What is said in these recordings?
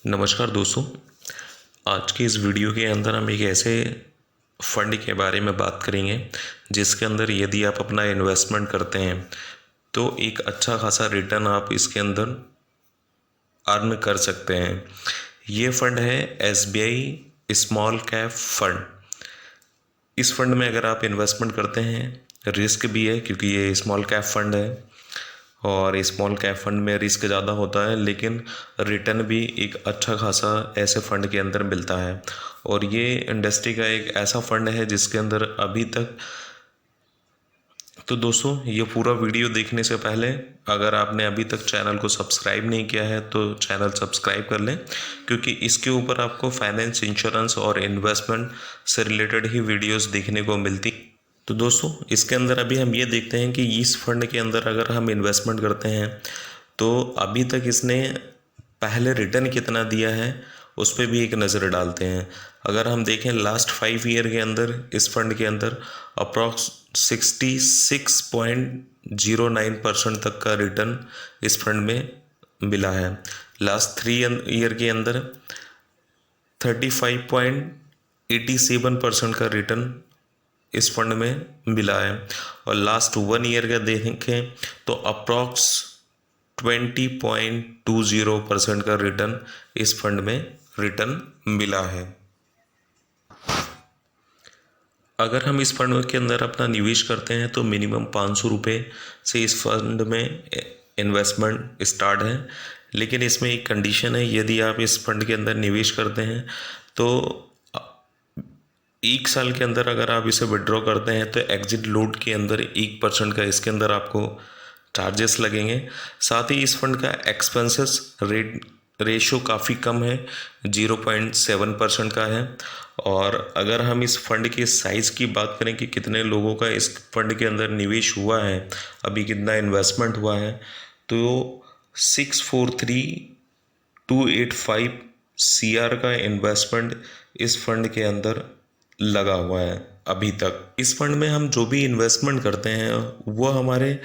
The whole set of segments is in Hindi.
नमस्कार दोस्तों। आज के इस वीडियो के अंदर हम एक ऐसे फंड के बारे में बात करेंगे जिसके अंदर यदि आप अपना इन्वेस्टमेंट करते हैं तो एक अच्छा खासा रिटर्न आप इसके अंदर अर्न कर सकते हैं। ये फंड है SBI स्मॉल कैप फंड। इस फंड में अगर आप इन्वेस्टमेंट करते हैं, रिस्क भी है क्योंकि ये स्मॉल कैप फंड है और स्मॉल कैप फंड में रिस्क ज़्यादा होता है, लेकिन रिटर्न भी एक अच्छा खासा ऐसे फंड के अंदर मिलता है। और ये इंडस्ट्री का एक ऐसा फंड है जिसके अंदर अभी तक तो दोस्तों, ये पूरा वीडियो देखने से पहले अगर आपने अभी तक चैनल को सब्सक्राइब नहीं किया है तो चैनल सब्सक्राइब कर लें, क्योंकि इसके ऊपर आपको फाइनेंस, इंश्योरेंस और इन्वेस्टमेंट से रिलेटेड ही वीडियोस देखने को मिलती। तो दोस्तों, इसके अंदर अभी हम ये देखते हैं कि इस फंड के अंदर अगर हम इन्वेस्टमेंट करते हैं तो अभी तक इसने पहले रिटर्न कितना दिया है उस पर भी एक नज़र डालते हैं। अगर हम देखें लास्ट 5 ईयर के अंदर इस फंड के अंदर अप्रॉक्स 66.09% तक का रिटर्न इस फंड में मिला है। लास्ट 3 ईयर के अंदर 35.87% का रिटर्न इस फंड में मिला है। और लास्ट 1 ईयर का देखें तो अप्रॉक्स 20.20% का रिटर्न इस फंड में रिटर्न मिला है। अगर हम इस फंड के अंदर अपना निवेश करते हैं तो मिनिमम 500 रुपये से इस फंड में इन्वेस्टमेंट स्टार्ट है, लेकिन इसमें एक कंडीशन है। यदि आप इस फंड के अंदर निवेश करते हैं तो 1 साल के अंदर अगर आप इसे विड्रॉ करते हैं तो एग्जिट लोड के अंदर 1% का इसके अंदर आपको चार्जेस लगेंगे। साथ ही इस फंड का एक्सपेंसेस रेशो काफ़ी कम है, 0.7% का है। और अगर हम इस फंड के साइज़ की बात करें कि कितने लोगों का इस फंड के अंदर निवेश हुआ है, अभी कितना इन्वेस्टमेंट हुआ है, तो 643,285 CR का इन्वेस्टमेंट इस फंड के अंदर लगा हुआ है अभी तक। इस फंड में हम जो भी इन्वेस्टमेंट करते हैं वो हमारे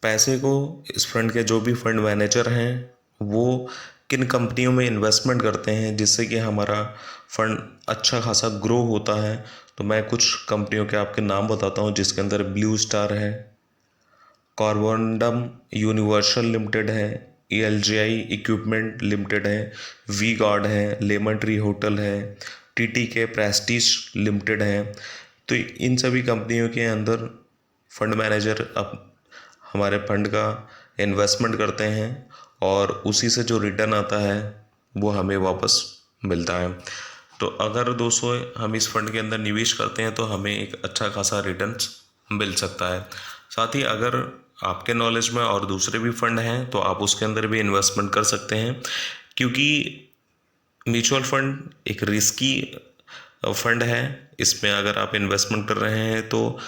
पैसे को, इस फंड के जो भी फंड मैनेजर हैं वो किन कंपनियों में इन्वेस्टमेंट करते हैं जिससे कि हमारा फंड अच्छा खासा ग्रो होता है। तो मैं कुछ कंपनियों के आपके नाम बताता हूँ जिसके अंदर ब्लू स्टार है, कॉर्बोंडम यूनिवर्सल लिमिटेड है, ELGI इक्विपमेंट लिमिटेड है, वी गार्ड है, लेमन ट्री होटल है, TTK प्रेस्टीज लिमिटेड है। तो इन सभी कंपनियों के अंदर फंड मैनेजर अब हमारे फंड का इन्वेस्टमेंट करते हैं और उसी से जो रिटर्न आता है वो हमें वापस मिलता है। तो अगर दोस्तों हम इस फंड के अंदर निवेश करते हैं तो हमें एक अच्छा खासा रिटर्न्स मिल सकता है। साथ ही अगर आपके नॉलेज में और दूसरे भी फंड हैं तो आप उसके अंदर भी इन्वेस्टमेंट कर सकते हैं, क्योंकि म्यूचुअल फंड एक रिस्की फंड है। इसमें अगर आप इन्वेस्टमेंट कर रहे हैं तो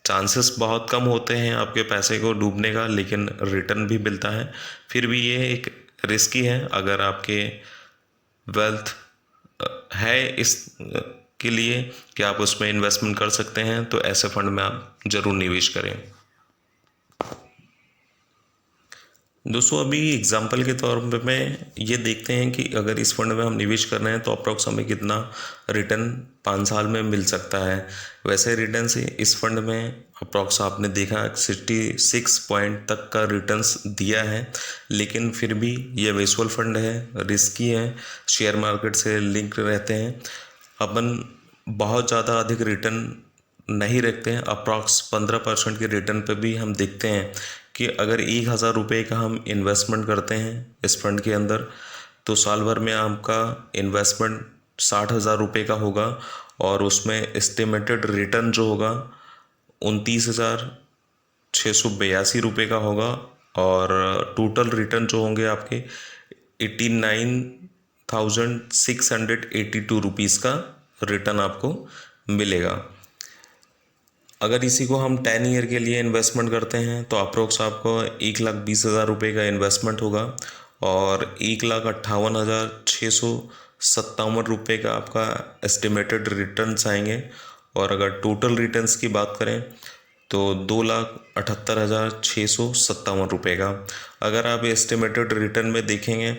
चांसेस बहुत कम होते हैं आपके पैसे को डूबने का, लेकिन रिटर्न भी मिलता है। फिर भी ये एक रिस्की है। अगर आपके वेल्थ है इस के लिए कि आप उसमें इन्वेस्टमेंट कर सकते हैं तो ऐसे फंड में आप ज़रूर निवेश करें। दोस्तों, अभी एग्जांपल के तौर पे मैं ये देखते हैं कि अगर इस फंड में हम निवेश कर रहे हैं तो अप्रॉक्स हमें कितना रिटर्न 5 साल में मिल सकता है। वैसे रिटर्न से इस फंड में अप्रॉक्स आपने देखा 66 पॉइंट तक का रिटर्न्स दिया है, लेकिन फिर भी ये म्यूचुअल फंड है, रिस्की है, शेयर मार्केट से लिंक रहते हैं। अपन बहुत ज़्यादा अधिक रिटर्न नहीं रखते हैं। अप्रॉक्स 15% के रिटर्न पे भी हम देखते हैं कि अगर 1,000 रुपये का हम इन्वेस्टमेंट करते हैं इस फंड के अंदर तो साल भर में आपका इन्वेस्टमेंट 60,000 रुपये का होगा और उसमें एस्टिमेटेड रिटर्न जो होगा 29,682 रुपये का होगा और टोटल रिटर्न जो होंगे आपके 89,682 रुपीज़ का रिटर्न आपको मिलेगा। अगर इसी को हम 10 ईयर के लिए इन्वेस्टमेंट करते हैं तो अप्रोक्स आपको 1,20,000 रुपये का इन्वेस्टमेंट होगा और 1,58,657 रुपये का आपका एस्टिमेटेड रिटर्न्स आएंगे। और अगर टोटल रिटर्न्स की बात करें तो 2,78,657 रुपये का। अगर आप एस्टिमेटेड रिटर्न में देखेंगे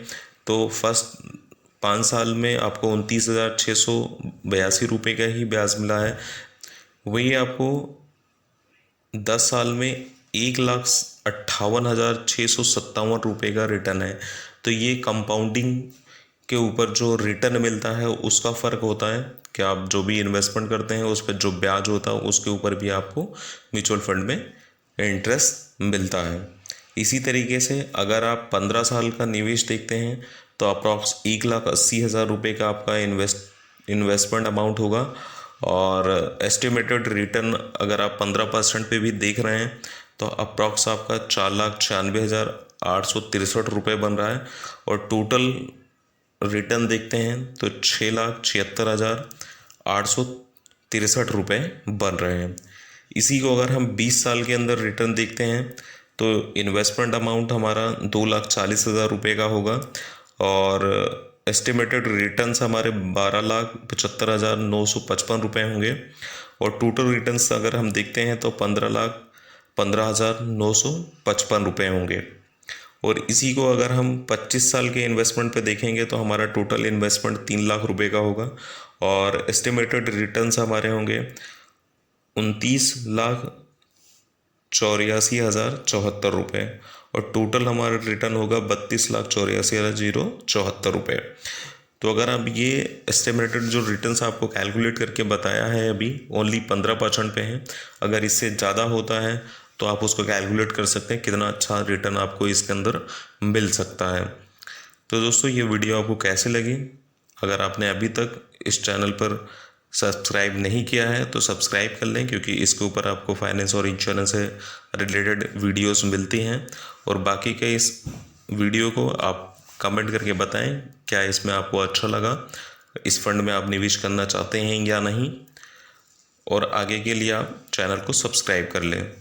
तो फर्स्ट 5 साल में आपको 29,682 रुपये का ही ब्याज मिला है। वही आपको 10 साल में 1,58,657 रुपये का रिटर्न है। तो ये कंपाउंडिंग के ऊपर जो रिटर्न मिलता है उसका फ़र्क होता है कि आप जो भी इन्वेस्टमेंट करते हैं उस पर जो ब्याज होता है उसके ऊपर भी आपको म्यूचुअल फंड में इंटरेस्ट मिलता है। इसी तरीके से अगर आप 15 साल का निवेश देखते हैं तो अप्रॉक्स 1,80,000 रुपये का आपका इन्वेस्टमेंट अमाउंट होगा, और एस्टिमेटेड रिटर्न अगर आप 15% पे भी देख रहे हैं तो अप्रॉक्स आपका 4,96,863 रुपये बन रहा है। और टोटल रिटर्न देखते हैं तो 6,76,863 रुपये बन रहे हैं। इसी को अगर हम 20 साल के अंदर रिटर्न देखते हैं तो इन्वेस्टमेंट अमाउंट हमारा 2,40,000 रुपये का होगा, और एस्टिमेटेड रिटर्न्स हमारे 12,75,955 रुपये होंगे। और टोटल रिटर्न्स अगर हम देखते हैं तो 15,15,955 रुपये होंगे। और इसी को अगर हम 25 साल के इन्वेस्टमेंट पे देखेंगे तो हमारा टोटल इन्वेस्टमेंट 3 लाख रुपए का होगा, और एस्टिमेटेड रिटर्न्स हमारे होंगे 29,84,074 रुपये, और टोटल हमारा रिटर्न होगा 32,84,074 रुपये। तो अगर आप ये एस्टिमेटेड जो रिटर्न्स आपको कैलकुलेट करके बताया है अभी ओनली 15% पे हैं, अगर इससे ज़्यादा होता है तो आप उसको कैलकुलेट कर सकते हैं कितना अच्छा रिटर्न आपको इसके अंदर मिल सकता है। तो दोस्तों ये वीडियो आपको कैसे लगी? अगर आपने अभी तक इस चैनल पर सब्सक्राइब नहीं किया है तो सब्सक्राइब कर लें, क्योंकि इसके ऊपर आपको फाइनेंस और इंश्योरेंस से रिलेटेड वीडियोस मिलती हैं। और बाकी के इस वीडियो को आप कमेंट करके बताएं क्या इसमें आपको अच्छा लगा, इस फंड में आप निवेश करना चाहते हैं या नहीं, और आगे के लिए आप चैनल को सब्सक्राइब कर लें।